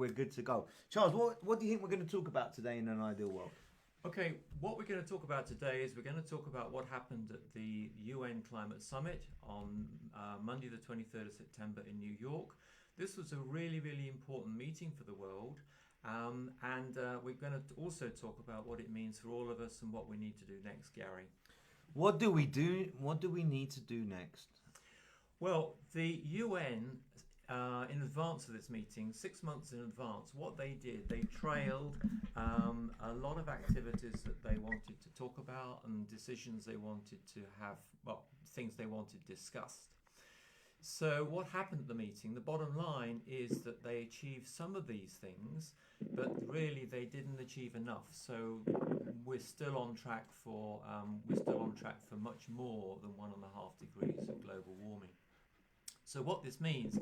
we're good to go. Charles, what do you think we're going to talk about today in an ideal world? Okay, what we're going to talk about today is we're going to talk about what happened at the UN Climate Summit on Monday the 23rd of September in New York. This was a really, really important meeting for the world. And we're going to also talk about what it means for all of us and what we need to do next, Gary. What do we do? What do we need to do next? Well, the UN, in advance of this meeting, 6 months in advance, what they did, they trailed a lot of activities that they wanted to talk about and decisions they wanted to have, well, things they wanted discussed. So what happened at the meeting, the bottom line is that they achieved some of these things, but really they didn't achieve enough. So we're still on track for much more than 1.5 degrees of global warming. So what this means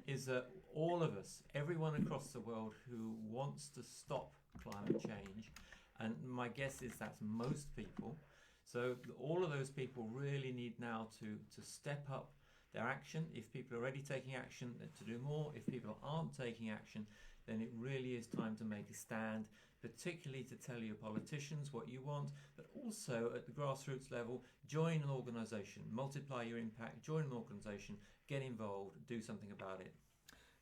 is that all of us, everyone across the world who wants to stop climate change, and my guess is that's most people, so all of those people really need now to step up their action. If people are already taking action, then to do more. If people aren't taking action, then it really is time to make a stand, particularly to tell your politicians what you want, but also at the grassroots level, join an organisation, multiply your impact, join an organisation, get involved, do something about it.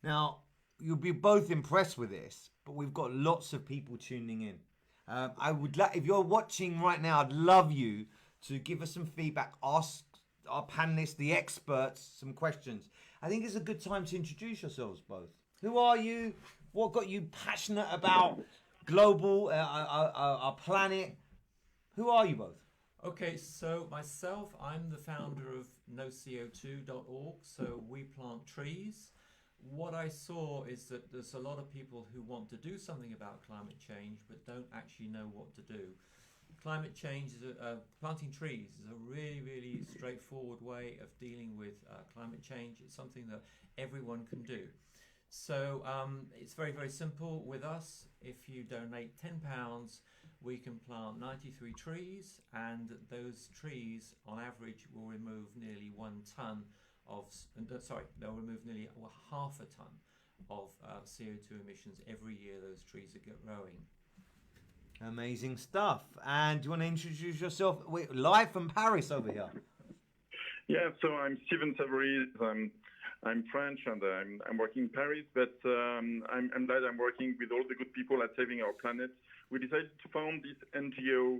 Now, you'll be both impressed with this, but we've got lots of people tuning in. I would if you're watching right now, I'd love you to give us some feedback, ask our panelists, the experts, some questions. I think it's a good time to introduce yourselves both. Who are you? What got you passionate about global, our planet? Who are you both? Okay, so myself, I'm the founder of noco2.org, so we plant trees. What I saw is that there's a lot of people who want to do something about climate change but don't actually know what to do. Climate change, planting trees is a really, really straightforward way of dealing with climate change. It's something that everyone can do. So it's very, very simple with us. If you donate £10, we can plant 93 trees, and those trees on average will remove nearly 1 tonne of, they'll remove nearly half a tonne of CO2 emissions every year those trees are growing. Amazing stuff. And do you want to introduce yourself? We're live from Paris over here. Yeah, so I'm Steven Savory. I'm French and I'm working in Paris, but I'm glad I'm working with all the good people at Saving Our Planet. We decided to found this NGO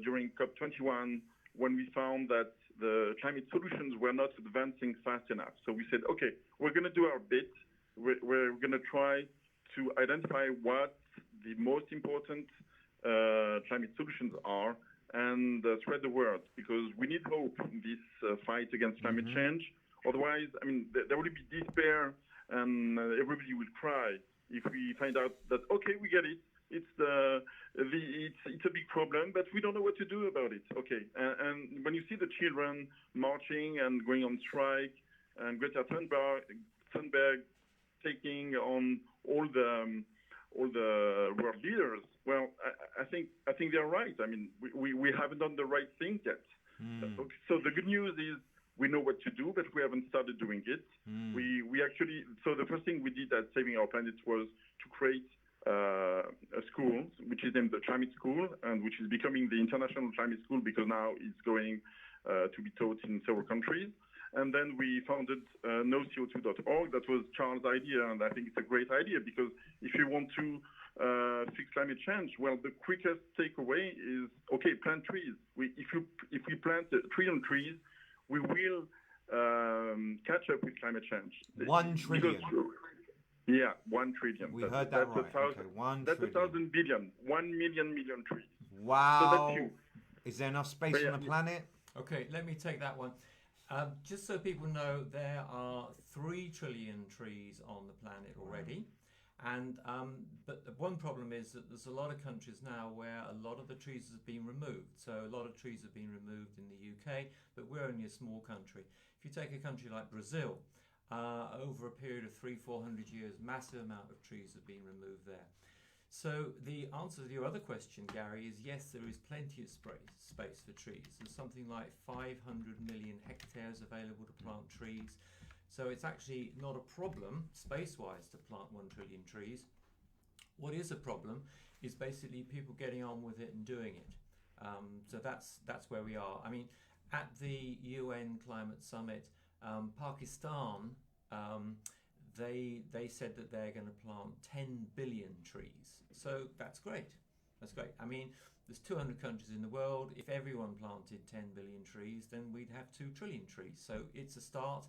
during COP21 when we found that the climate solutions were not advancing fast enough. So we said, okay, we're going to do our bit. We're going to try to identify what the most important climate solutions are and spread the word, because we need hope in this fight against climate change. Otherwise, I mean, there will be despair and everybody will cry if we find out that, okay, we get it. It's it's a big problem, but we don't know what to do about it. Okay, and when you see the children marching and going on strike, and Greta Thunberg taking on all the world leaders, well, I think they're right. I mean, we haven't done the right thing yet. So the good news is we know what to do, but we haven't started doing it. We actually, so the first thing we did at Saving Our Planet was to create a school, which is named the Climate School, and which is becoming the International Climate School because now it's going to be taught in several countries. And then we founded noco2.org. That was Charles' idea, and I think it's a great idea because if you want to fix climate change, well, the quickest takeaway is, okay, plant trees. If we plant 1 trillion trees, we will catch up with climate change. 1 trillion. Yeah, 1 trillion. We heard that right. Okay, 1 that's trillion. 1,000 billion. 1 million trees. Wow. So that's huge. Is there enough space on the planet? Okay, let me take that one. Just so people know, there are 3 trillion trees on the planet already. And but the one problem is that there's a lot of countries now where a lot of the trees have been removed. So a lot of trees have been removed in the UK, but we're only a small country. If you take a country like Brazil, over a period of 300-400 years, massive amount of trees have been removed there. So the answer to your other question, Gary, is yes, there is plenty of space for trees. There's something like 500 million hectares available to plant trees. So it's actually not a problem space-wise to plant 1 trillion trees. What is a problem is basically people getting on with it and doing it. So that's where we are. I mean, at the UN Climate Summit, Pakistan, they said that they're going to plant 10 billion trees. So that's great. That's great. I mean, there's 200 countries in the world. If everyone planted 10 billion trees, then we'd have 2 trillion trees. So it's a start.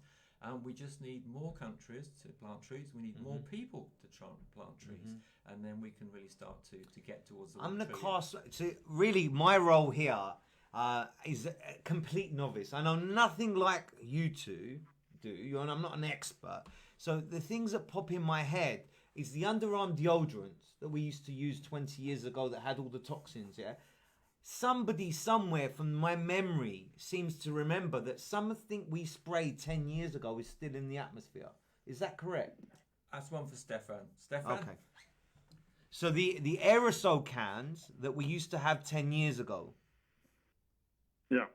We just need more countries to plant trees. We need more people to try and plant trees. And then we can really start to get towards the 1 I'm going to trillion. cast. So really, my role here is a complete novice. I know nothing like you two do, and I'm not an expert. So the things that pop in my head is the underarm deodorants that we used to use 20 years ago that had all the toxins, yeah? Somebody somewhere from my memory seems to remember that something we sprayed 10 years ago is still in the atmosphere. Is that correct? That's one for Stefan. Stefan? Okay. So the aerosol cans that we used to have 10 years ago, Yeah.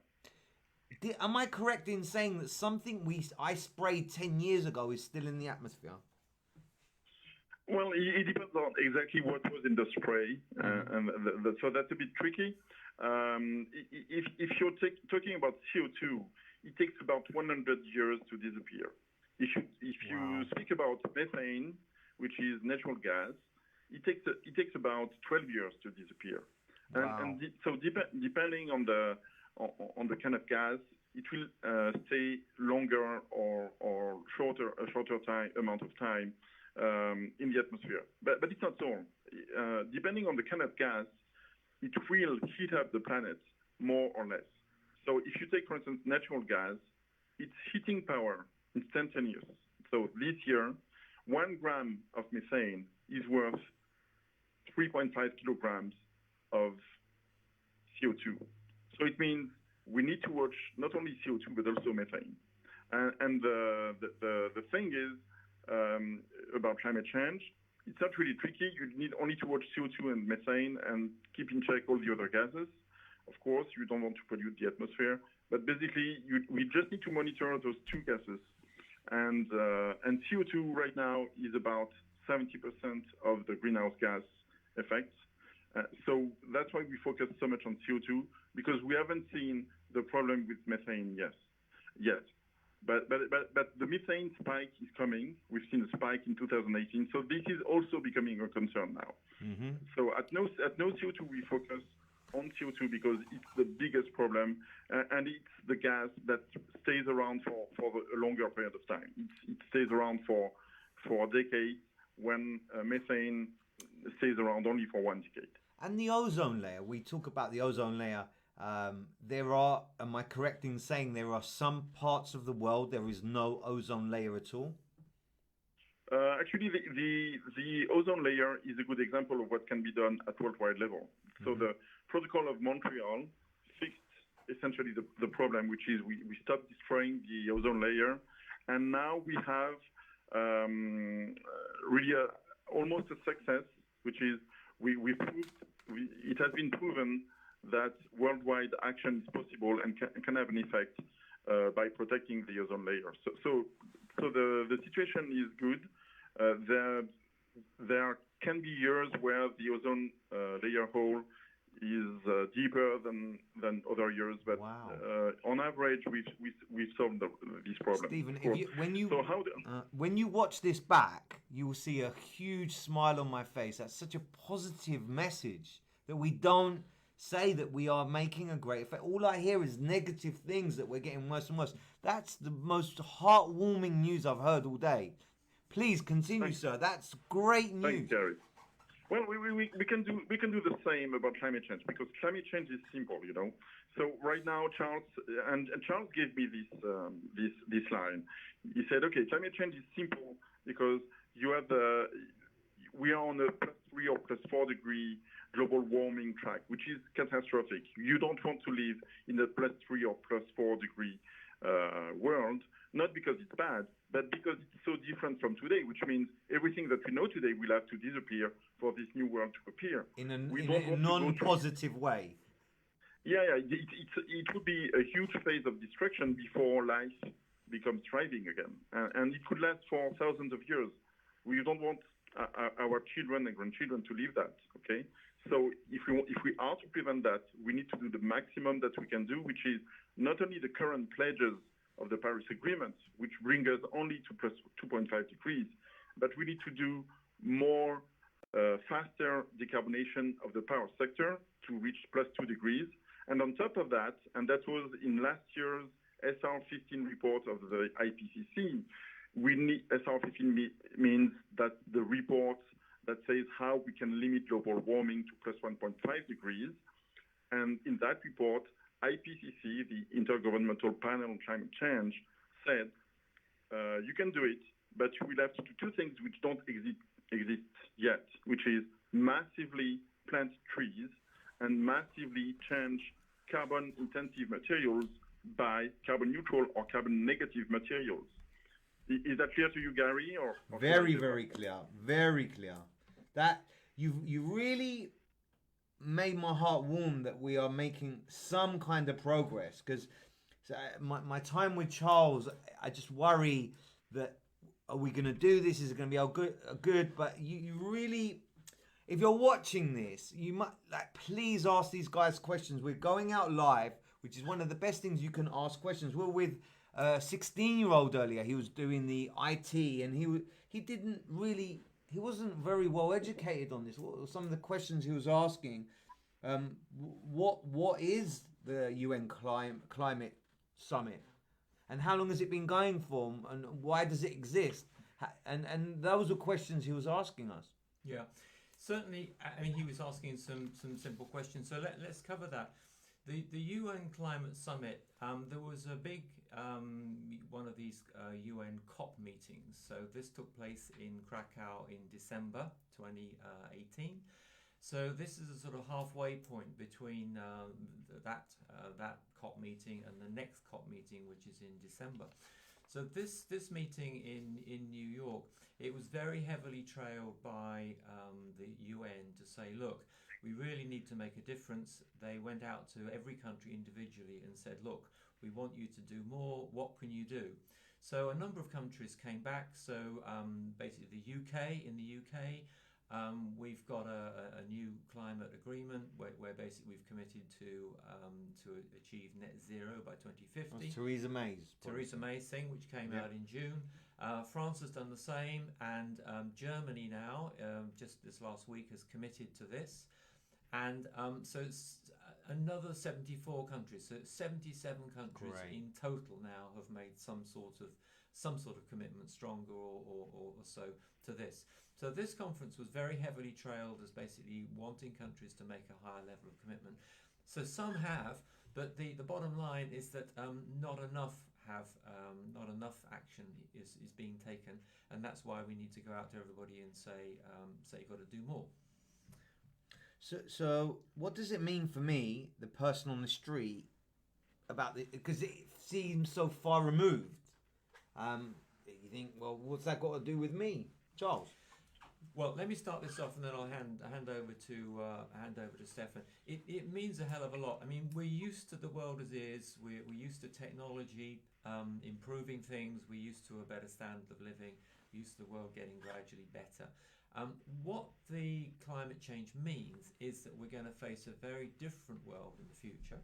am I correct in saying that something I sprayed 10 years ago is still in the atmosphere? Well, it depends on exactly what was in the spray, and so that's a bit tricky. If you're talking about CO2, it takes about 100 years to disappear. If you speak about methane, which is natural gas, it takes about 12 years to disappear. So depending on the kind of gas, it will stay longer or a shorter amount of time in the atmosphere. But it's not so. Depending on the kind of gas, it will heat up the planet more or less. So if you take, for instance, natural gas, its heating power instantaneous. So this year, 1 gram of methane is worth 3.5 kilograms of CO2. So it means we need to watch not only CO2 but also methane. And the thing is about climate change, it's not really tricky. You need only to watch CO2 and methane and keep in check all the other gases. Of course, you don't want to pollute the atmosphere, but basically, we just need to monitor those 2 gases. And CO2 right now is about 70% of the greenhouse gas effects. So that's why we focus so much on CO2, because we haven't seen the problem with methane yet. But the methane spike is coming. We've seen a spike in 2018. So this is also becoming a concern now. So at no CO2 we focus on CO2 because it's the biggest problem, and it's the gas that stays around for a longer period of time. It stays around for a decade, when methane stays around only for 1 decade. And the ozone layer, we talk about the ozone layer. There are, am I correct in saying there are some parts of the world there is no ozone layer at all? Actually, the ozone layer is a good example of what can be done at worldwide level. So the Protocol of Montreal fixed essentially the problem, which is we stopped destroying the ozone layer, and now we have really almost a success, which is it has been proven that worldwide action is possible and can have an effect by protecting the ozone layer. So the situation is good. There can be years where the ozone layer hole is deeper than other years, but on average, we've solved this problem. Stephen, when you watch this back, you will see a huge smile on my face. That's such a positive message that we don't say that we are making a great effect. All I hear is negative things, that we're getting worse and worse. That's the most heartwarming news I've heard all day. Please continue, sir. That's great news. Thanks, Gary. Well, we can do the same about climate change, because climate change is simple, you know. So right now, Charles gave me this line. He said, okay, climate change is simple because we are on a +3 or +4 degree global warming track, which is catastrophic. You don't want to live in a +3 or +4 degree world, not because it's bad, but because it's so different from today, which means everything that we know today will have to disappear for this new world to appear. In a non-positive way. Yeah. It would be a huge phase of destruction before life becomes thriving again, and it could last for thousands of years. We don't want our children and grandchildren to live that. Okay, so if we are to prevent that, we need to do the maximum that we can do, which is not only the current pledges of the Paris Agreement, which bring us only to plus 2.5 degrees, but we need to do more faster decarbonation of the power sector to reach plus 2 degrees. And on top of that, and that was in last year's SR15 report of the IPCC, SR15 means that the report that says how we can limit global warming to plus 1.5 degrees. And in that report, IPCC, the Intergovernmental Panel on Climate Change, said, you can do it, but you will have to do two things which don't exist yet, which is massively plant trees and massively change carbon-intensive materials by carbon-neutral or carbon-negative materials. Is that clear to you, Gary? Or very, very clear. Very clear. That you really made my heart warm that we are making some kind of progress. Because my time with Charles, I just worry that are we going to do this? Is it going to be all good? But you really, if you're watching this, you might please ask these guys questions. We're going out live, which is one of the best things you can ask questions. We're with a 16-year-old earlier. He was doing the IT, and he wasn't very well educated on this. What were some of the questions he was asking? What is the UN climate summit? And how long has it been going for? And why does it exist? And those were questions he was asking us. Yeah, certainly. I mean, he was asking some simple questions. So let's cover that. The UN Climate Summit, there was a big one of these UN COP meetings. So this took place in Krakow in December 2018. So this is a sort of halfway point between that COP meeting and the next COP meeting, which is in December. So this meeting in New York, it was very heavily trailed by the UN to say, look, we really need to make a difference. They went out to every country individually and said, look, we want you to do more. What can you do? So a number of countries came back. So basically in the UK, we've got a new climate agreement where basically we've committed to achieve net zero by 2050. That's Theresa May's thing, which came out in June. France has done the same, and Germany now, just this last week, has committed to this. And so it's another 74 countries. So 77 countries in total now have made some sort of commitment, stronger or so, to this. So this conference was very heavily trailed as basically wanting countries to make a higher level of commitment. So some have, but the bottom line is that not enough action is being taken, and that's why we need to go out to everybody and say you've got to do more. So what does it mean for me, the person on the street, about the, because it seems so far removed? You think, well, what's that got to do with me, Charles? Well, let me start this off, and then I'll hand over to Stefan. It means a hell of a lot. I mean, we're used to the world as is. We're used to technology improving things. We're used to a better standard of living. We're used to the world getting gradually better. What the climate change means is that we're going to face a very different world in the future,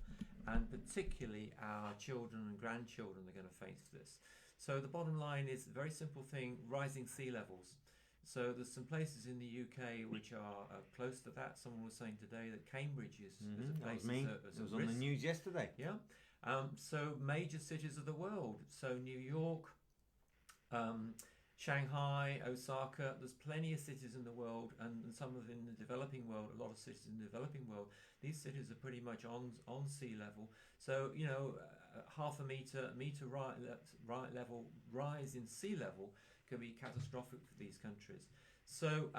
and particularly our children and grandchildren are going to face this. So the bottom line is a very simple thing: rising sea levels. So there's some places in the UK which are close to that. Someone was saying today that Cambridge is a place. It was on the news yesterday. Yeah. So major cities of the world. So New York, Shanghai, Osaka. There's plenty of cities in the world, and some of in the developing world. A lot of cities in the developing world. These cities are pretty much on sea level. So half a meter right level rise in sea level can be catastrophic for these countries. So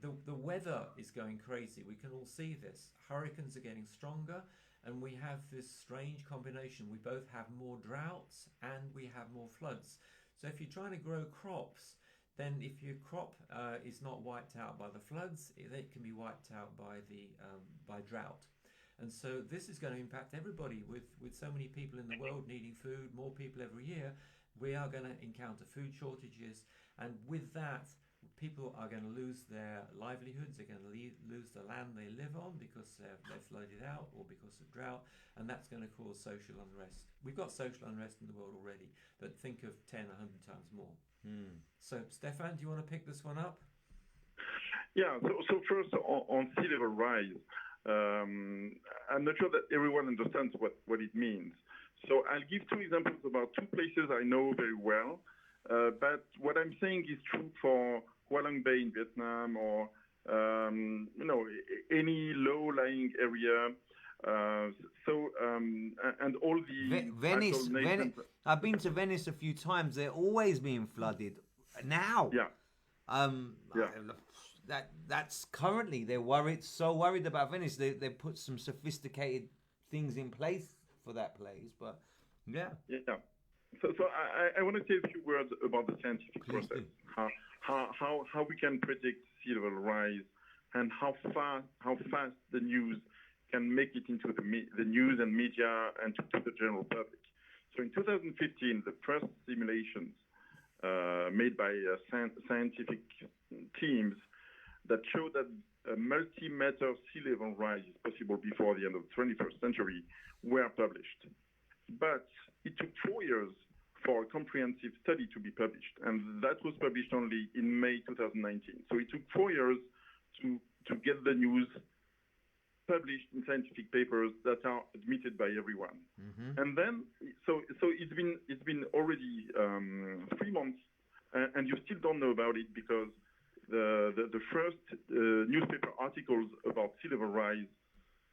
the weather is going crazy. We can all see this. Hurricanes are getting stronger, and we have this strange combination. We both have more droughts and we have more floods. So if you're trying to grow crops, then if your crop is not wiped out by the floods, it can be wiped out by drought. And so this is going to impact everybody with so many people in the world needing food, more people every year. we are going to encounter food shortages, and with that, people are going to lose their livelihoods. They're going to lose the land they live on because they're flooded out or because of drought, and that's going to cause social unrest. We've got social unrest in the world already, but think of 10, 100 times more. So, Stefan, do you want to pick this one up? Yeah, so first on sea level rise, I'm not sure that everyone understands what it means. So I'll give two examples about two places I know very well, but what I'm saying is true for Hualong Bay in Vietnam or any low-lying area. And all the Venice. I've been to Venice a few times. They're always being flooded. Now. Yeah. That's currently they're worried about Venice. They put some sophisticated things in place for that place, but yeah. So I want to say a few words about the scientific process. How we can predict sea level rise and how fast the news can make it into the news and media and to the general public. So in 2015, the first simulations made by scientific teams that show that a multi-meter sea level rise is possible before the end of the 21st century were published. But it took 4 years for a comprehensive study to be published, and that was published only in May 2019. So it took 4 years to get the news published in scientific papers that are admitted by everyone. And then, so it's been already 3 months, and you still don't know about it because the first newspaper articles about sea level rise,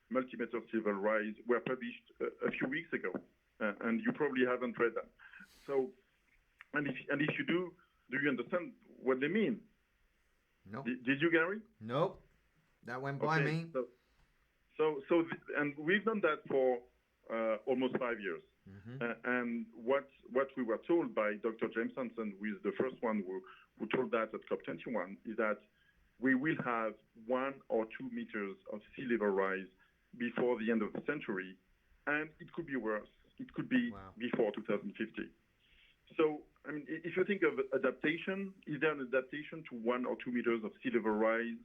multi-meter sea level rise, were published a few weeks ago, and you probably haven't read them. So, and if you do you understand what they mean? No. Did you, Gary? Nope. That went by me. And we've done that for almost 5 years. And what we were told by Dr. James Hansen, who is the first one who told that at COP21, is that we will have 1 or 2 meters of sea level rise before the end of the century, and it could be worse. It could be before 2050. So, I mean, if you think of adaptation, is there an adaptation to 1 or 2 meters of sea level rise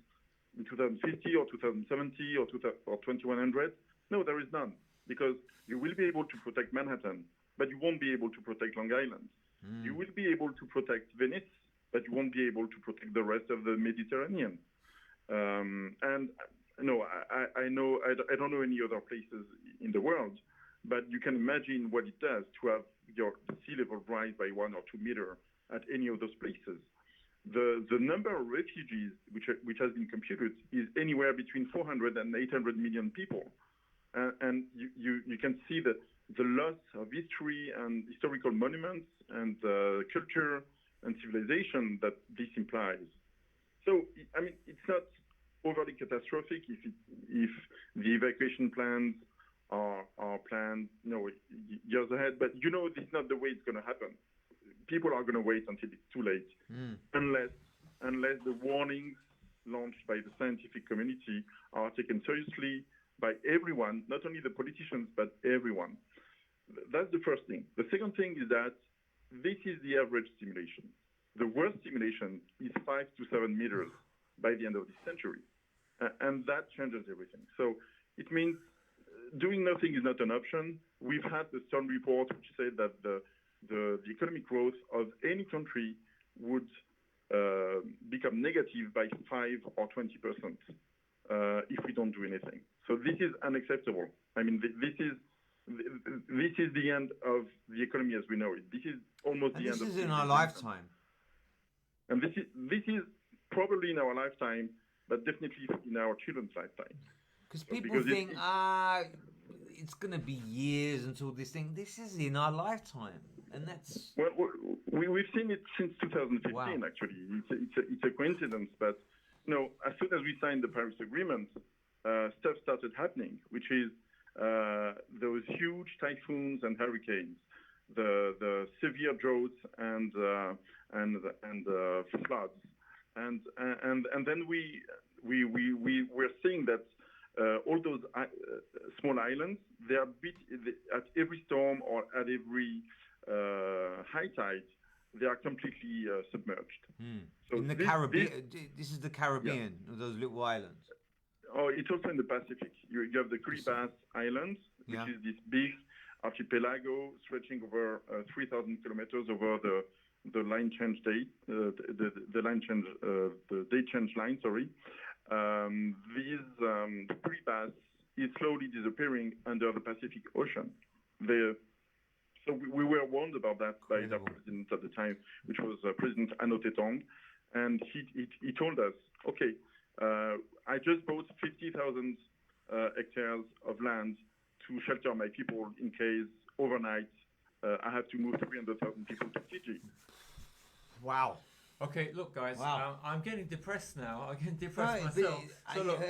in 2050 or 2070 or 2100? No, there is none, because you will be able to protect Manhattan, but you won't be able to protect Long Island. You will be able to protect Venice, but you won't be able to protect the rest of the Mediterranean. And no, I don't know any other places in the world, but you can imagine what it does to have your sea level rise by 1 or 2 meters at any of those places. The number of refugees which has been computed is anywhere between 400 and 800 million people. And you can see the loss of history and historical monuments and culture and civilization that this implies. So, I mean, it's not overly catastrophic if the evacuation plans are planned, years ahead. But this is not the way it's going to happen. People are going to wait until it's too late, unless the warnings launched by the scientific community are taken seriously by everyone, not only the politicians, but everyone. That's the first thing. The second thing is that this is the average simulation. The worst simulation is 5 to 7 meters by the end of this century. And that changes everything. So it means doing nothing is not an option. We've had the Stern report, which said that the economic growth of any country would become negative by 5 or 20% if we don't do anything. So this is unacceptable. I mean, this is the end of the economy as we know it. This is almost the end of. This is in our lifetime. And this is probably in our lifetime, but definitely in our children's lifetime. Because people think, it's going to be years until this thing. This is in our lifetime, and that's. Well, we've seen it since 2015. Actually, it's a coincidence, but as soon as we signed the Paris Agreement, stuff started happening, which is those huge typhoons and hurricanes, the severe droughts and floods, and then we're seeing that all those small islands, they are at every storm or at every high tide, they are completely submerged. So in the Caribbean, this is the Caribbean, those little islands. Oh, it's also in the Pacific. You have the Kiribati Islands, which is this big archipelago stretching over 3,000 kilometers over the line change date, the line change, the date change line. Sorry, the Kiribati is slowly disappearing under the Pacific Ocean. So we were warned about that by the president at the time, which was President Anotetong, and he told us, okay, I just bought 50,000 hectares of land to shelter my people in case overnight I have to move 300,000 people to Fiji. Wow. Okay, look, guys, I'm getting depressed now. I'm getting depressed Right, myself. So look,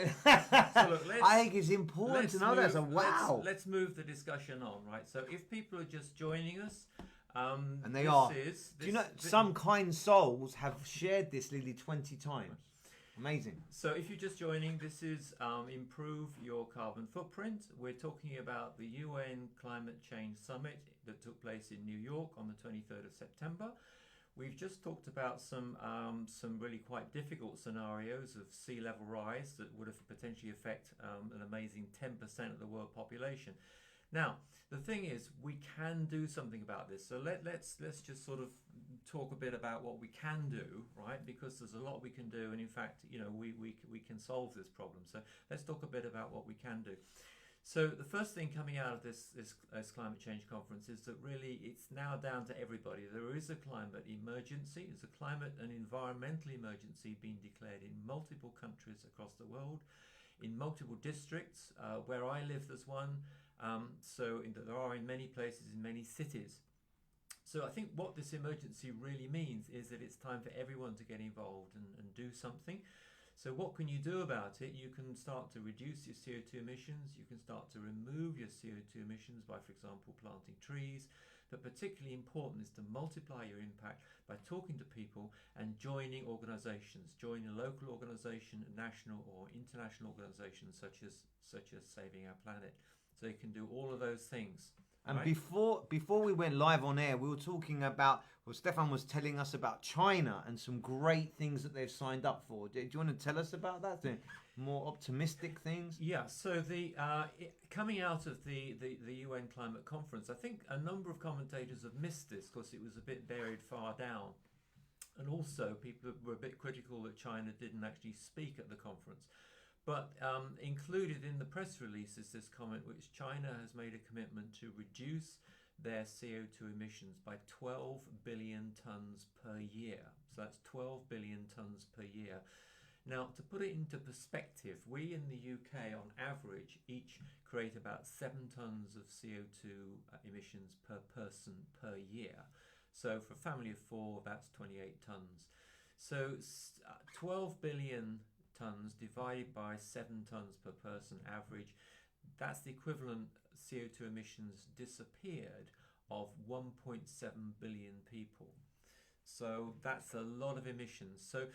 I think it's important to know that. So let's move the discussion on, right? So if people are just joining us, and they are. Do you know some kind souls have shared this nearly 20 times? Amazing. So if you're just joining, this is Improve Your Carbon Footprint. We're talking about the UN Climate Change Summit that took place in New York on the 23rd of September. We've just talked about some really quite difficult scenarios of sea level rise that would have potentially affect an amazing 10% of the world population. Now, the thing is, we can do something about this. So let's just sort of talk a bit about what we can do, right? Because there's a lot we can do, and in fact, you know, we can solve this problem. So let's talk a bit about what we can do. So the first thing coming out of this climate change conference is that really it's now down to everybody. There is a climate emergency. There's a climate and environmental emergency being declared in multiple countries across the world, in multiple districts. Where I live, there's one. There are in many places, in many cities. So I think what this emergency really means is that it's time for everyone to get involved and do something. So what can you do about it? You can start to reduce your CO2 emissions. You can start to remove your CO2 emissions by, for example, planting trees. But particularly important is to multiply your impact by talking to people and joining organizations. Join a local organization, a national or international organization such as Saving Our Planet. So you can do all of those things. And right? before we went live on air, we were talking about, Stefan was telling us about China and some great things that they've signed up for. Do you want to tell us about that? The more optimistic things? Yeah, so coming out of the UN Climate Conference, I think a number of commentators have missed this because it was a bit buried far down. And also people were a bit critical that China didn't actually speak at the conference. But included in the press release is this comment which China has made a commitment to reduce their CO2 emissions by 12 billion tons per year. So that's 12 billion tons per year. Now, to put it into perspective, we in the UK on average each create about 7 tons of CO2 emissions per person per year. So for a family of 4, that's 28 tons. So 12 billion tons divided by 7 tons per person average, that's the equivalent CO2 emissions disappeared of 1.7 billion people. So that's a lot of emissions. So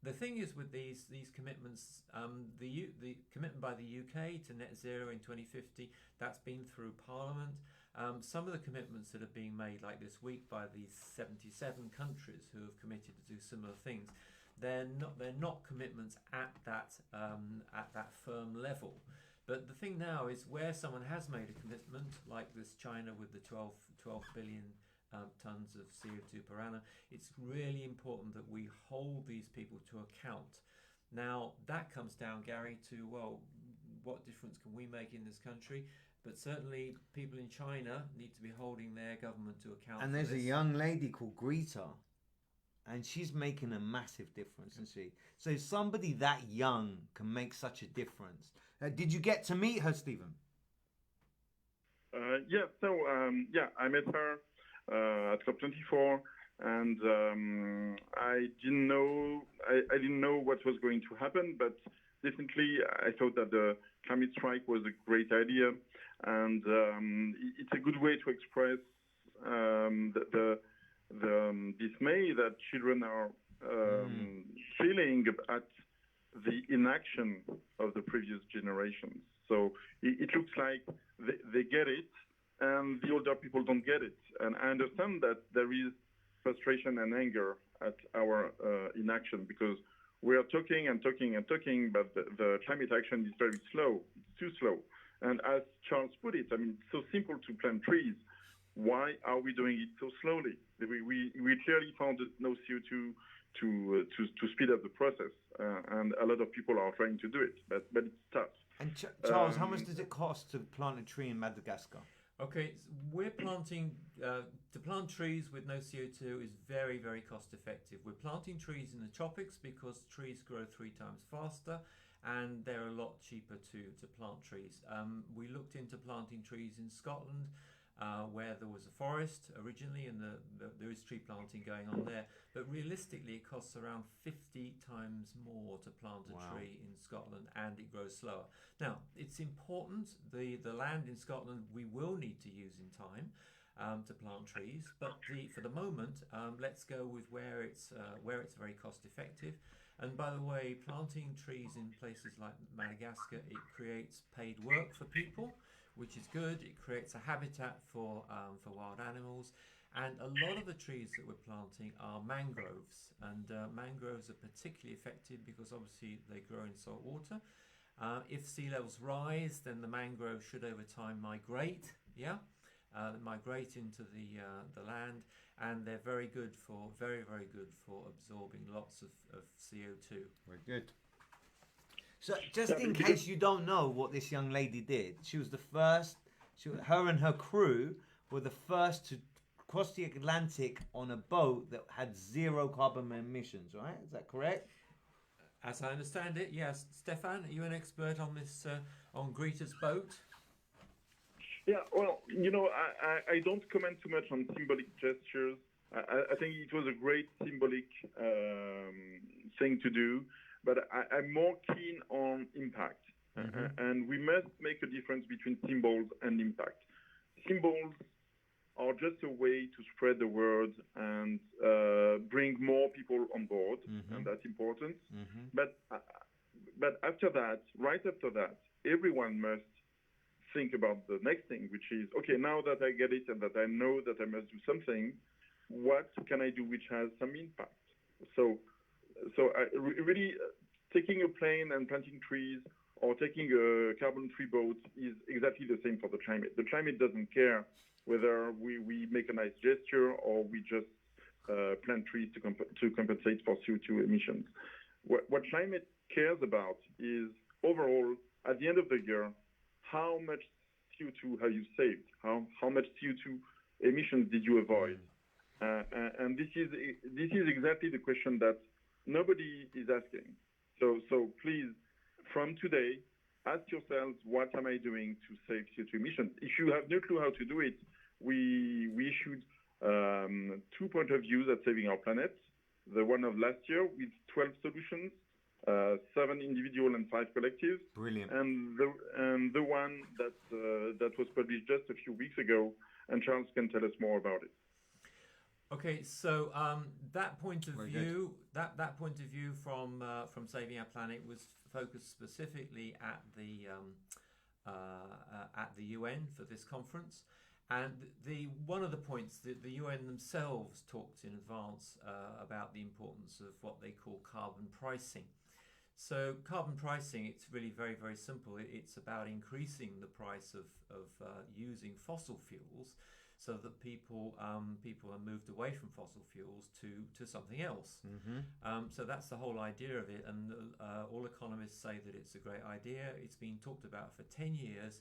the thing is with these commitments, the commitment by the UK to net zero in 2050, that's been through Parliament. Some of the commitments that are being made, like this week, by these 77 countries who have committed to do similar things, they're not commitments at that firm level. But the thing now is where someone has made a commitment, like this China with the 12 billion tons of CO2 per annum, it's really important that we hold these people to account. Now that comes down, Gary, to, well, what difference can we make in this country? But certainly people in China need to be holding their government to account. And there's a young lady called Greta, and she's making a massive difference, isn't she? So somebody that young can make such a difference. Did you get to meet her, Stephen? Yeah, so I met her at COP24, and I didn't know what was going to happen, but definitely I thought that the climate strike was a great idea, and it's a good way to express the dismay that children are feeling at the inaction of the previous generations. So it looks like they get it, and the older people don't get it. And I understand that there is frustration and anger at our inaction, because we are talking and talking and talking, but the climate action is very slow. It's too slow. And as Charles put it, I mean, it's so simple to plant trees. Why are we doing it so slowly? We clearly found no CO2 to speed up the process, and a lot of people are trying to do it, but it's tough. And Charles, how much does it cost to plant a tree in Madagascar? Okay, we're planting, to plant trees with no CO2 is very, very cost effective. We're planting trees in the tropics because trees grow 3 times faster and they're a lot cheaper to plant trees. We looked into planting trees in Scotland, where there was a forest originally, and there is tree planting going on there. But realistically, it costs around 50 times more to plant a tree in Scotland, and it grows slower. Now, it's important, the land in Scotland we will need to use in time to plant trees, but for the moment, let's go with where it's very cost effective. And by the way, planting trees in places like Madagascar, it creates paid work for people, which is good. It creates a habitat for wild animals, and a lot of the trees that we're planting are mangroves, and mangroves are particularly effective because obviously they grow in salt water. If sea levels rise, then the mangroves should over time migrate, migrate into the land, and they're very good for absorbing lots of CO2. Very good. So, just in case you don't know what this young lady did, she was the first. Her and her crew were the first to cross the Atlantic on a boat that had 0 carbon emissions. Right? Is that correct? As I understand it, yes. Stefan, are you an expert on this on Greta's boat? Yeah, well, I don't comment too much on symbolic gestures. I think it was a great symbolic thing to do, but I'm more keen on impact. And we must make a difference between symbols and impact. Symbols are just a way to spread the word and bring more people on board, and that's important. But after that, right after that, everyone must think about the next thing, which is, okay, now that I get it and that I know that I must do something, what can I do which has some impact? So really taking a plane and planting trees or taking a carbon-free boat is exactly the same for the climate. The climate doesn't care whether we make a nice gesture or we just plant trees to compensate for CO2 emissions. What climate cares about is overall, at the end of the year, how much CO2 have you saved? How much CO2 emissions did you avoid? And this is exactly the question that nobody is asking. So please, from today, ask yourselves, what am I doing to save CO2 emissions? If you have no clue how to do it, we issued 2 point of views at Saving Our Planet. The one of last year with 12 solutions, 7 individual and 5 collectives. Brilliant. And the one that was published just a few weeks ago, and Charles can tell us more about it. Okay, so that point of view, that point of view from Saving Our Planet was focused specifically at the UN for this conference, and one of the points that the UN themselves talked in advance about the importance of what they call carbon pricing. So carbon pricing, it's really very, very simple. It's about increasing the price of using fossil fuels, so that people are moved away from fossil fuels to something else. So that's the whole idea of it, and all economists say that it's a great idea. It's been talked about for 10 years,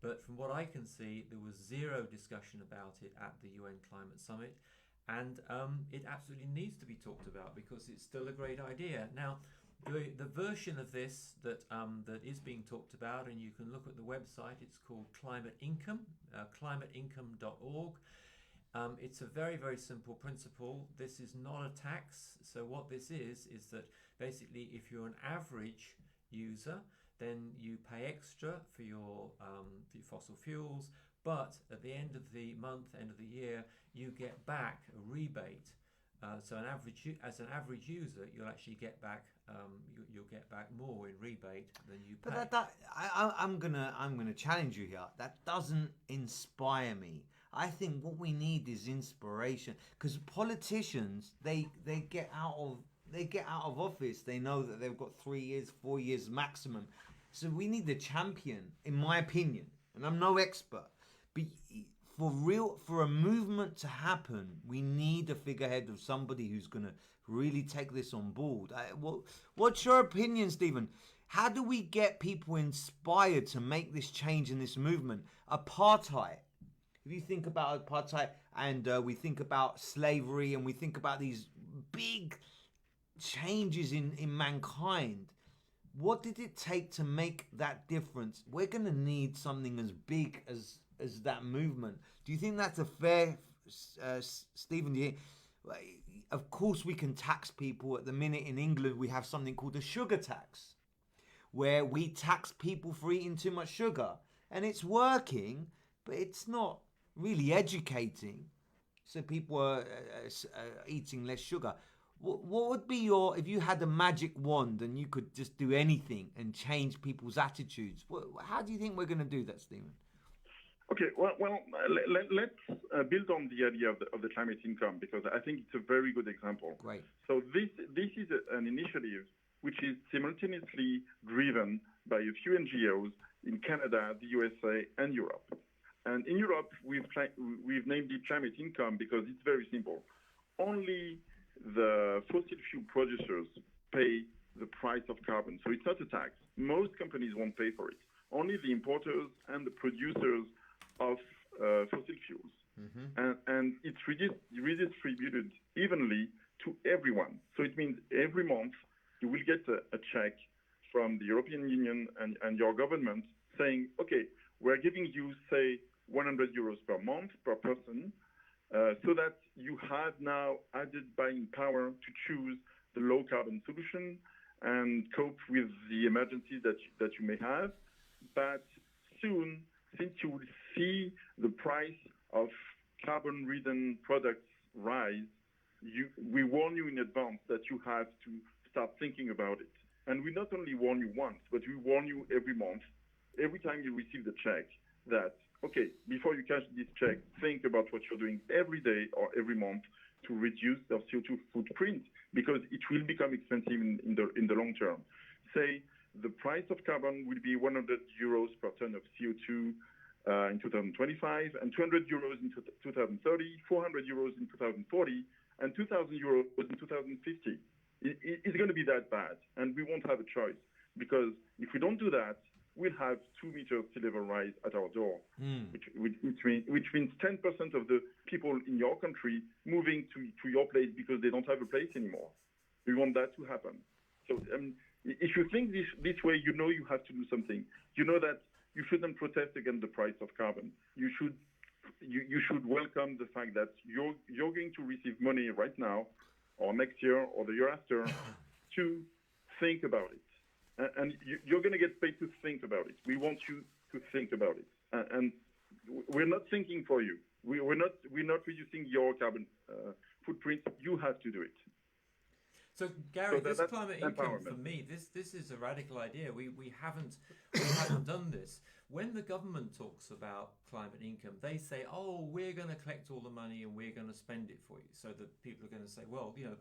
but from what I can see, there was 0 discussion about it at the UN Climate Summit, and it absolutely needs to be talked about because it's still a great idea. Now, the version of this that is being talked about, and you can look at the website, it's called Climate Income, climateincome.org. It's a very, very simple principle. This is not a tax. So what this is that basically if you're an average user, then you pay extra for your fossil fuels, but at the end of the month, end of the year, you get back a rebate. So as an average user, you'll actually get back you'll get back more in rebate than you pay. But I'm gonna challenge you here. That doesn't inspire me. I think what we need is inspiration, because politicians they get out of office. They know that they've got 3 years, 4 years maximum. So we need a champion, in my opinion, and I'm no expert. But for a movement to happen, we need a figurehead of somebody who's going to really take this on board. What's your opinion, Stephen? How do we get people inspired to make this change in this movement? Apartheid. If you think about apartheid, and we think about slavery, and we think about these big changes in mankind, what did it take to make that difference? We're going to need something as big as that movement. Do you think that's a fair, Stephen? Of course, we can tax people. At the minute in England, we have something called a sugar tax, where we tax people for eating too much sugar, and it's working, but it's not really educating. So people are eating less sugar. What would be if you had a magic wand and you could just do anything and change people's attitudes? How do you think we're going to do that, Stephen? Okay, let's build on the idea of the climate income, because I think it's a very good example. Great. So this is an initiative which is simultaneously driven by a few NGOs in Canada, the USA, and Europe. And in Europe, we've named it climate income because it's very simple. Only the fossil fuel producers pay the price of carbon. So it's not a tax. Most companies won't pay for it. Only the importers and the producers of fossil fuels. Mm-hmm. And it's redistributed evenly to everyone. So it means every month you will get a check from the European Union and your government saying, okay, we're giving you, say, 100 euros per month per person, so that you have now added buying power to choose the low carbon solution and cope with the emergencies that you may have. But soon, since you will see the price of carbon-ridden products rise, we warn you in advance that you have to start thinking about it. And we not only warn you once, but we warn you every month, every time you receive the check, that, okay, before you cash this check, think about what you're doing every day or every month to reduce your CO2 footprint, because it will become expensive in the long term. Say the price of carbon will be 100 euros per ton of CO2 in 2025, and 200 euros in 2030, 400 euros in 2040, and 2,000 euros in 2050. It's going to be that bad, and we won't have a choice, because if we don't do that, we'll have 2 meters sea level rise at our door, which means 10% of the people in your country moving to your place because they don't have a place anymore. We want that to happen. So if you think this way, you know you have to do something. You know that you shouldn't protest against the price of carbon. You should welcome the fact that you're going to receive money right now, or next year, or the year after, to think about it. And you're going to get paid to think about it. We want you to think about it. And we're not thinking for you. We're not reducing your carbon footprint. You have to do it. So Gary, So this climate income, empowerment. for me, this is a radical idea. We haven't done this. When the government talks about climate income, they say, "Oh, we're going to collect all the money and we're going to spend it for you." So that people are going to say, "Well, you know,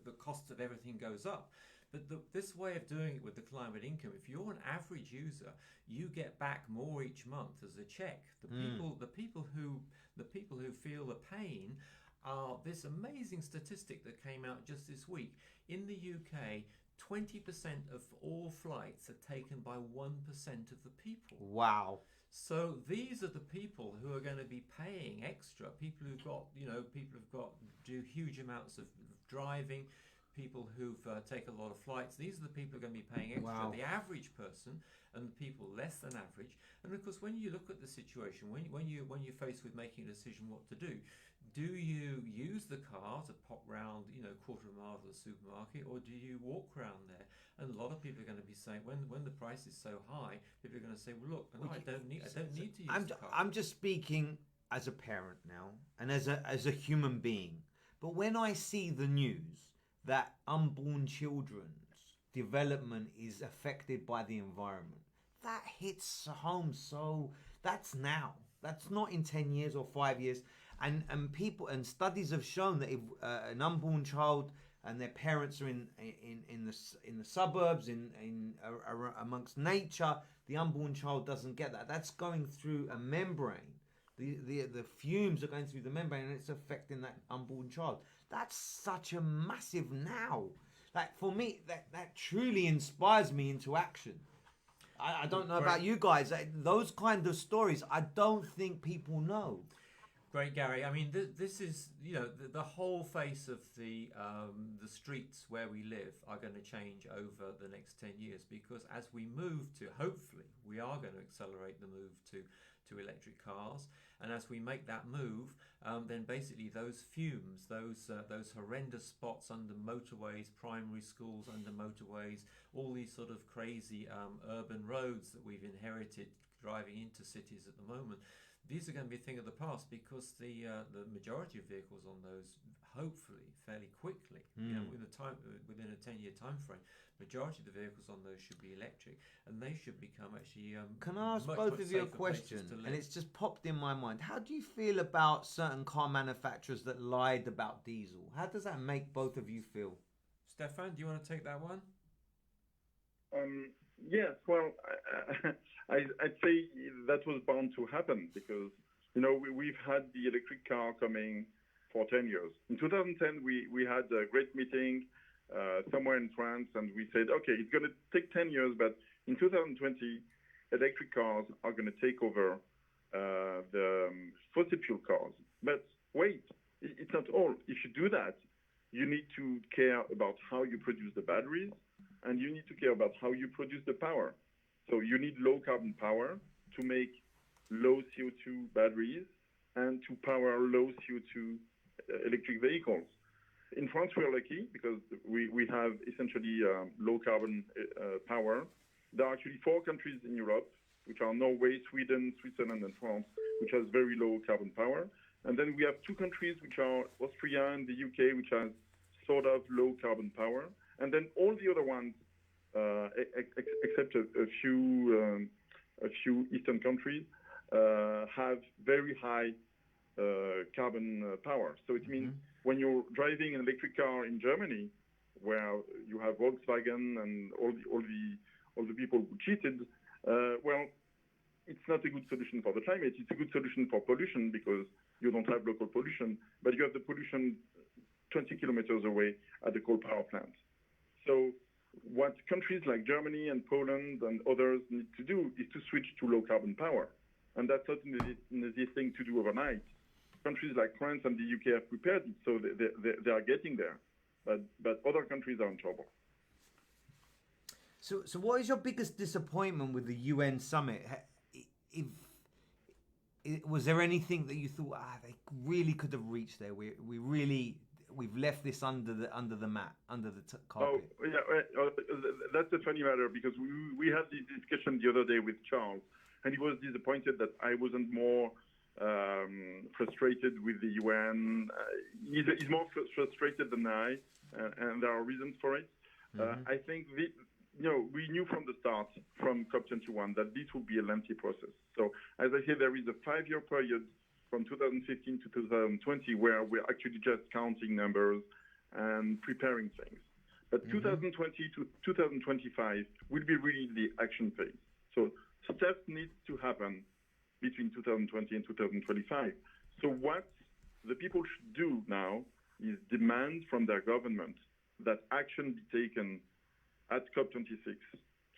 the cost of everything goes up." But this way of doing it with the climate income, if you're an average user, you get back more each month as a check. The people who feel the pain are this amazing statistic that came out just this week. In the UK, 20% of all flights are taken by 1% of the people. Wow. So these are the people who are going to be paying extra. People who've got do huge amounts of driving. People who've taken a lot of flights. These are the people who are going to be paying extra. Wow. The average person and the people less than average. And of course, when you look at the situation, when you're faced with making a decision what to do you use the car to pop round, quarter of a mile to the supermarket, or do you walk around there? And a lot of people are going to be saying, when the price is so high, people are going to say, well, look, I don't need to use the car. I'm just speaking as a parent now, and as a human being. But when I see the news that unborn children development is affected by the environment. That hits home. So that's now. That's not in 10 years or 5 years. And people and studies have shown that if an unborn child and their parents are in the suburbs, amongst nature, the unborn child doesn't get that. That's going through a membrane. The fumes are going through the membrane, and it's affecting that unborn child. That's such a massive now. Like, for me, that truly inspires me into action. I don't know about you guys. Those kind of stories, I don't think people know. Great, Gary. I mean, this is, the whole face of the streets where we live are going to change over the next 10 years, because as we move to, hopefully, we are going to accelerate the move to electric cars. And as we make that move, then basically those fumes, those horrendous spots under motorways, primary schools under motorways, all these sort of crazy urban roads that we've inherited driving into cities at the moment, these are going to be a thing of the past, because the majority of vehicles on those, hopefully fairly quickly, within a 10-year time frame, majority of the vehicles on those should be electric, and they should become actually Can I ask both of you a question? And it's just popped in my mind. How do you feel about certain car manufacturers that lied about diesel? How does that make both of you feel? Stefan, do you want to take that one? Yes, well, I'd say that was bound to happen, because, we've had the electric car coming for 10 years. In 2010, we had a great meeting somewhere in France, and we said, okay, it's going to take 10 years, but in 2020, electric cars are going to take over the fossil fuel cars. But wait, it's not all. If you do that, you need to care about how you produce the batteries, and you need to care about how you produce the power. So you need low carbon power to make low CO2 batteries and to power low CO2 electric vehicles. In France, we are lucky because we have essentially low carbon power. There are actually 4 countries in Europe, which are Norway, Sweden, Switzerland, and France, which has very low carbon power. And then we have 2 countries, which are Austria and the UK, which has sort of low carbon power. And then all the other ones, except a few Eastern countries, have very high carbon power. So it means when you're driving an electric car in Germany, where you have Volkswagen and all the people who cheated, well, it's not a good solution for the climate. It's a good solution for pollution, because you don't have local pollution, but you have the pollution 20 kilometers away at the coal power plant. So what countries like Germany and Poland and others need to do is to switch to low carbon power. And that's not an easy thing to do overnight. Countries like France and the UK have prepared it, so they are getting there. But other countries are in trouble. So what is your biggest disappointment with the UN summit? Was there anything that you thought, they really could have reached there? We've left this under the mat, under the carpet. Oh, yeah, that's a funny matter, because we had this discussion the other day with Charles, and he was disappointed that I wasn't more frustrated with the UN. He's more frustrated than I, and there are reasons for it. I think we knew from the start, from COP21, that this would be a lengthy process. So, as I said, there is a 5-year period from 2015 to 2020 where we're actually just counting numbers and preparing things. But 2020 to 2025 will be really the action phase. So steps need to happen between 2020 and 2025. So what the people should do now is demand from their government that action be taken at COP26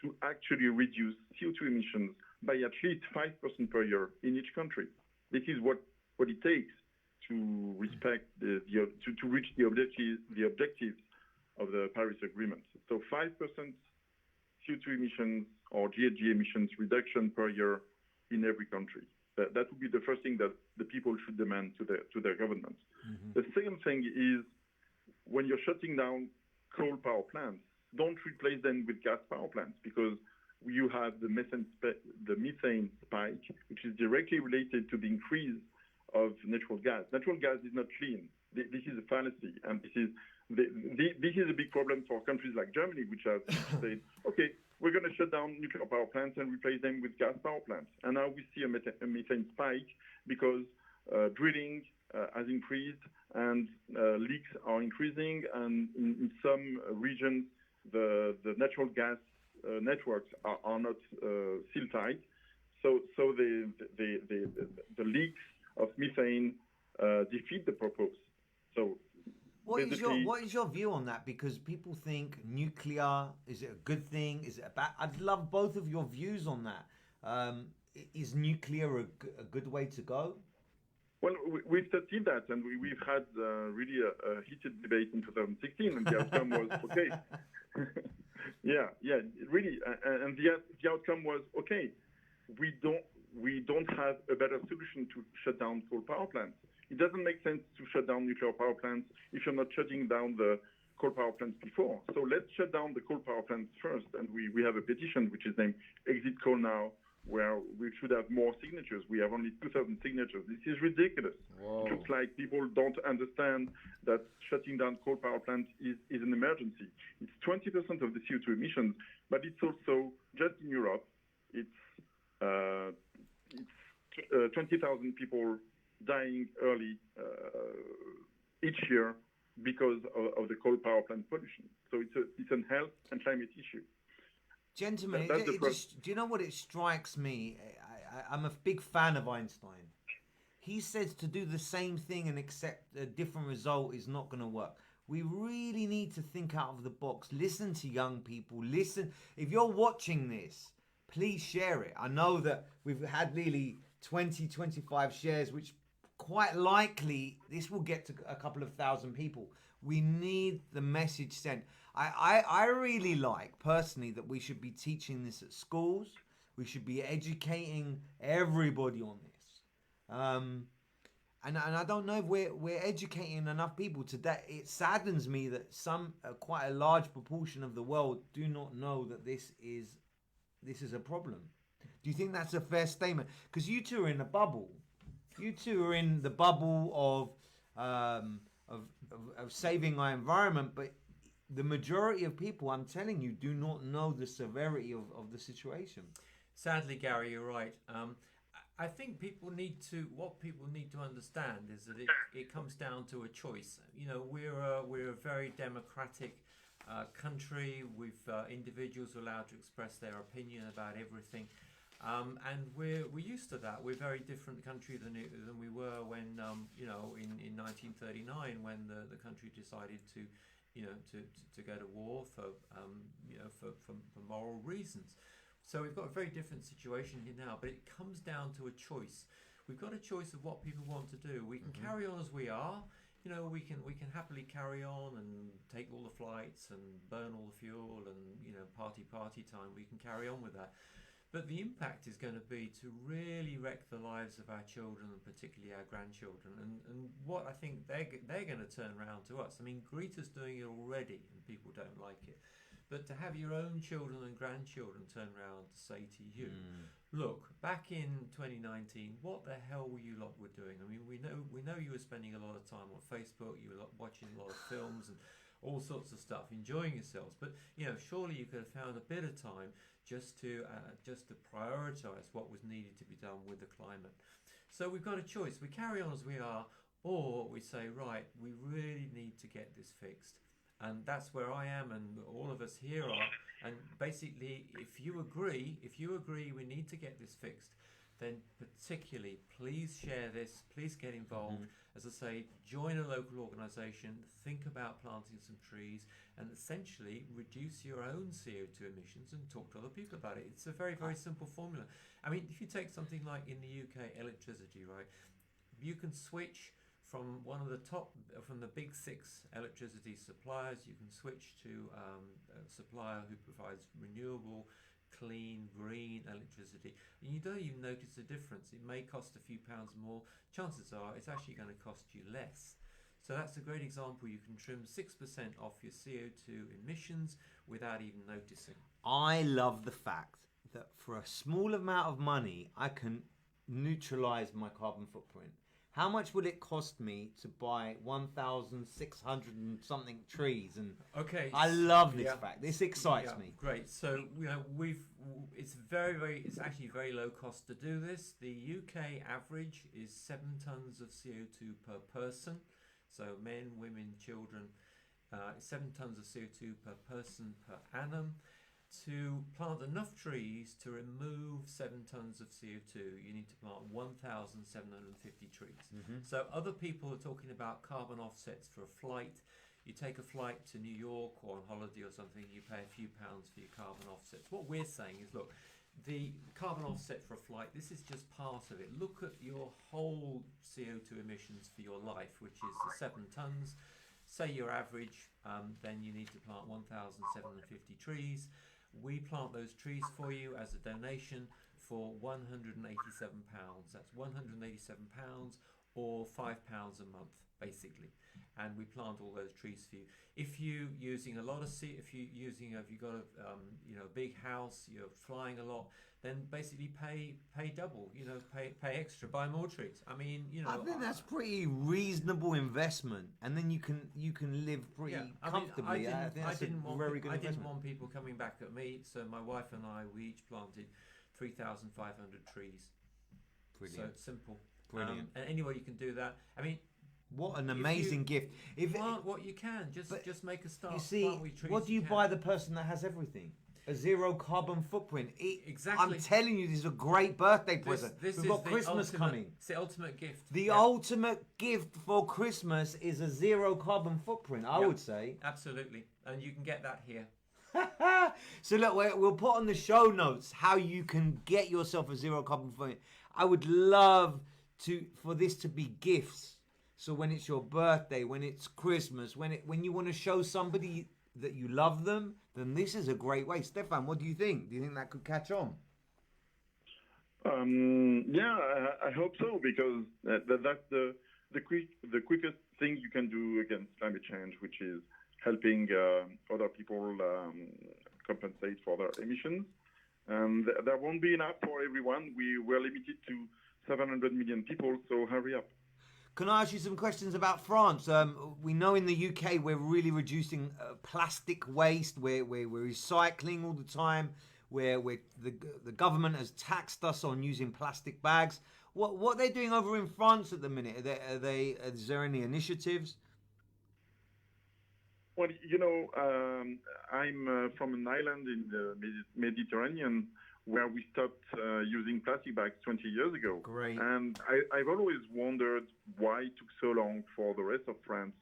to actually reduce CO2 emissions by at least 5% per year in each country. This is what it takes to respect to reach the objectives of the Paris Agreement. So 5% CO2 emissions or GHG emissions reduction per year in every country. That would be the first thing that the people should demand to their governments. The second thing is, when you're shutting down coal power plants, don't replace them with gas power plants, because you have the methane spike, which is directly related to the increase of natural gas. Natural gas is not clean. This is a fallacy, and this is This is a big problem for countries like Germany, which have said, okay, we're going to shut down nuclear power plants and replace them with gas power plants. And now we see a methane spike because drilling has increased and leaks are increasing. And in some regions, the natural gas networks are not seal tight. So the leaks of methane defeat the purpose. So what is your view on that? Because people think nuclear, is it a good thing? Is it a bad? I'd love both of your views on that. Is nuclear a good way to go? Well, we've studied that, and we've had really a heated debate in 2016, and the outcome was okay. yeah, really, and the outcome was okay. We don't have a better solution to shut down coal power plants. It doesn't make sense to shut down nuclear power plants if you're not shutting down the coal power plants before. So let's shut down the coal power plants first. And we have a petition which is named Exit Coal Now, where we should have more signatures. We have only 2,000 signatures. This is ridiculous. Whoa. It looks like people don't understand that shutting down coal power plants is an emergency. It's 20% of the CO2 emissions, but it's also, just in Europe, it's 20,000 people dying early each year because of the coal power plant pollution. So it's a health and climate issue. Gentlemen, do you know what it strikes me? I'm a big fan of Einstein. He says to do the same thing and accept a different result is not going to work. We really need to think out of the box. Listen to young people. Listen. If you're watching this, please share it. I know that we've had nearly 20, 25 shares, which quite likely this will get to a couple of thousand people. We need the message sent. I really like personally that we should be teaching this at schools. We should be educating everybody on this. And I don't know if we're educating enough people today. It saddens me that quite a large proportion of the world do not know that this is a problem. Do you think that's a fair statement? Because you two are in a bubble. You two are in the bubble of saving our environment, but the majority of people, I'm telling you, do not know the severity of the situation. Sadly, Gary, you're right. I think what people need to understand is that it comes down to a choice. You know, we're a very democratic country. We've individuals are allowed to express their opinion about everything. And we're used to that. We're a very different country than we were when, in 1939, when the country decided to go to war for moral reasons. So we've got a very different situation here now, but it comes down to a choice. We've got a choice of what people want to do. We can carry on as we are. You know, we can happily carry on and take all the flights and burn all the fuel and, party time. We can carry on with that. But the impact is going to be to really wreck the lives of our children and particularly our grandchildren. And what I think they're going to turn around to us. I mean, Greta's doing it already and people don't like it. But to have your own children and grandchildren turn around to say to you, look, back in 2019, what the hell were you lot were doing? I mean, we know you were spending a lot of time on Facebook, you were watching a lot of films and all sorts of stuff, enjoying yourselves. But, surely you could have found a bit of time just to prioritise what was needed to be done with the climate. So we've got a choice. We carry on as we are, or we say, right, we really need to get this fixed. And that's where I am and all of us here are. And basically, if you agree we need to get this fixed, then particularly please share this, please get involved. As I say, join a local organisation, think about planting some trees and essentially reduce your own CO2 emissions and talk to other people about it. It's a very, very simple formula. I mean, if you take something like in the UK, electricity, right? You can switch from from the big 6 electricity suppliers. You can switch to a supplier who provides renewable, clean, green electricity, and you don't even notice the difference. It may cost a few pounds more. Chances are it's actually going to cost you less. So that's a great example. You can trim 6% off your CO2 emissions without even noticing. I love the fact that for a small amount of money, I can neutralize my carbon footprint. how much will it cost me to buy 1,600 and something trees? And Okay. I love this Yeah. fact. This excites Yeah, me. great. So it's it's actually very low cost to do this. The UK average is 7 tons of CO2 per person. So men, women, children, 7 tons of CO2 per person per annum. To plant enough trees to remove 7 tons of CO2, you need to plant 1,750 trees. So other people are talking about carbon offsets for a flight. You take a flight to New York or on holiday or something, you pay a few pounds for your carbon offsets. What we're saying is, look, the carbon offset for a flight, this is just part of it. Look at your whole CO2 emissions for your life, which is the 7 tons. Say your average, then you need to plant 1,750 trees. We plant those trees for you as a donation for £187. That's £187 or £5 a month, basically. And we plant all those trees for you. If you using a lot of if you've got a big house, you're flying a lot, then basically pay double. Pay extra, buy more trees. I mean, I think that's pretty reasonable investment, and then you can live pretty comfortably. I think that's a very good investment. I didn't want people coming back at me, so my wife and I, we each planted 3,500 trees. Brilliant. So it's simple. Brilliant. And anyway, you can do that. I mean, what an amazing gift! Plant what you can, just make a start. You see, plant with trees what do you buy the person that has everything? A zero carbon footprint. Exactly. I'm telling you, this is a great birthday present. We've got Christmas coming. It's the ultimate gift. The ultimate gift for Christmas is a zero carbon footprint, I would say. Absolutely. And you can get that here. So look, we'll put on the show notes how you can get yourself a zero carbon footprint. I would love for this to be gifts. So when it's your birthday, when it's Christmas, when you want to show somebody that you love them, then this is a great way. Stefan, what do you think? Do you think that could catch on? Yeah, I hope so, because that's the quickest thing you can do against climate change, which is helping other people compensate for their emissions. And there won't be enough for everyone. We're limited to 700 million people, so hurry up. Can I ask you some questions about France? We know in the UK we're really reducing plastic waste. We're recycling all the time. The government has taxed us on using plastic bags. What they're doing over in France at the minute? Is there any initiatives? Well, I'm from an island in the Mediterranean where we stopped using plastic bags 20 years ago. Great. And I've always wondered why it took so long for the rest of France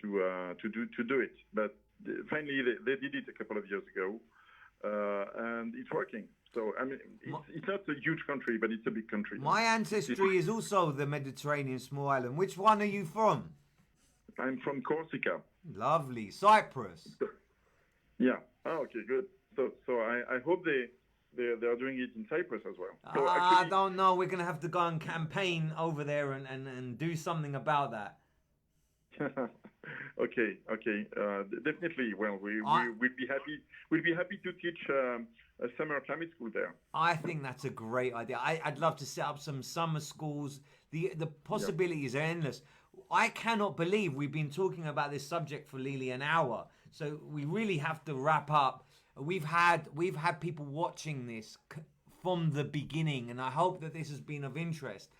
to do it. But finally, they did it a couple of years ago, and it's working. So, I mean, it's not a huge country, but it's a big country. My ancestry is also the Mediterranean small island. Which one are you from? I'm from Corsica. Lovely. Cyprus. Yeah. Oh, okay, good. So I hope they're doing it in Cyprus as well. So I don't know. We're going to have to go and campaign over there and do something about that. Okay. Definitely. Well, we'd be happy. We'd be happy to teach a summer climate school there. I think that's a great idea. I'd love to set up some summer schools. The possibilities are endless. I cannot believe we've been talking about this subject for nearly an hour. So we really have to wrap up. We've had people watching this from the beginning, and I hope that this has been of interest.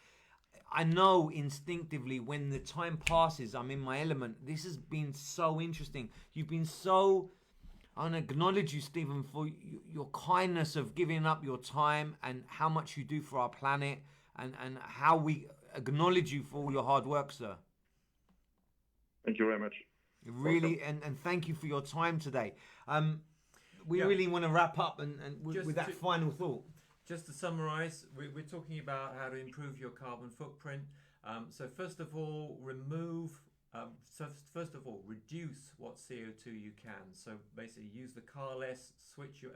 I know instinctively when the time passes, I'm in my element. This has been so interesting. You've been so... I want to acknowledge you, Stephen, for your kindness of giving up your time and how much you do for our planet, and how we acknowledge you for all your hard work, sir. Thank you very much. Really, and thank you for your time today. We really want to wrap up and with that final thought. Just to summarise, we're talking about how to improve your carbon footprint. So first of all, reduce what CO2 you can. So basically, use the car less, switch your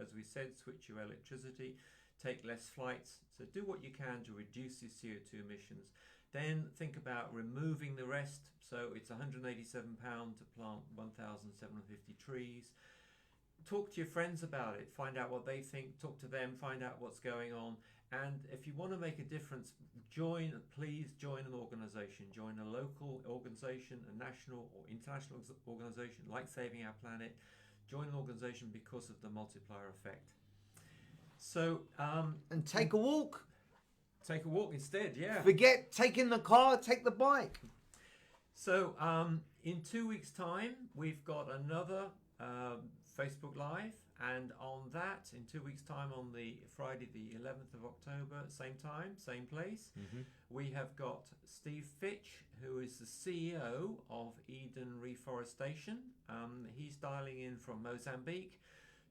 electricity, take less flights. So do what you can to reduce your CO2 emissions. Then think about removing the rest. So it's £187 to plant 1,750 trees. talk to your friends about it, find out what they think, talk to them, find out what's going on. And if you want to make a difference, please join an organization. Join a local organization, a national or international organization like Saving Our Planet. Join an organization because of the multiplier effect. So, and take a walk. Take a walk instead, yeah. Forget taking the car, take the bike. So, in 2 weeks' time, we've got another Facebook Live. And on that, in 2 weeks' time, on the Friday, the 11th of October, same time, same place, we have got Steve Fitch, who is the CEO of Eden Reforestation. He's dialing in from Mozambique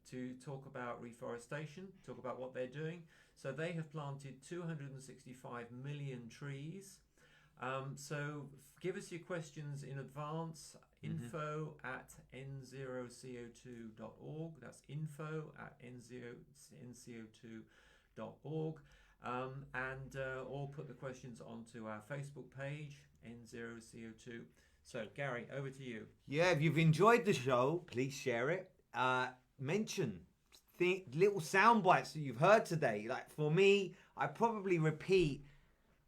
to talk about reforestation, talk about what they're doing. So they have planted 265 million trees. So give us your questions in advance. info@n0co2.org. That's info@n0co2.org. Or put the questions onto our Facebook page, N0CO2. So, Gary, over to you. Yeah, if you've enjoyed the show, please share it. Mention little sound bites that you've heard today. Like for me, I probably repeat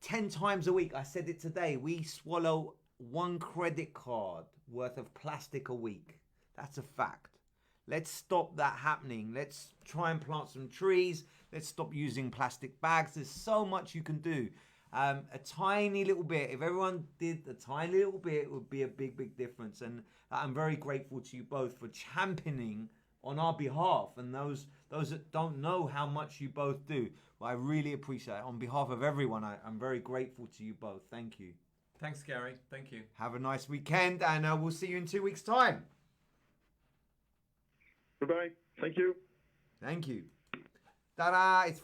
10 times a week. I said it today. We swallow 1 credit card worth of plastic a week. That's a fact. Let's stop that happening. Let's try and plant some trees. Let's stop using plastic bags. There's so much you can do. A tiny little bit. If everyone did a tiny little bit, it would be a big, big difference. And I'm very grateful to you both for championing on our behalf. And those that don't know how much you both do, well, I really appreciate it. On behalf of everyone, I'm very grateful to you both. Thank you. Thanks, Gary. Thank you. Have a nice weekend, and we'll see you in 2 weeks' time. Goodbye. Thank you. Thank you. Ta-da! It's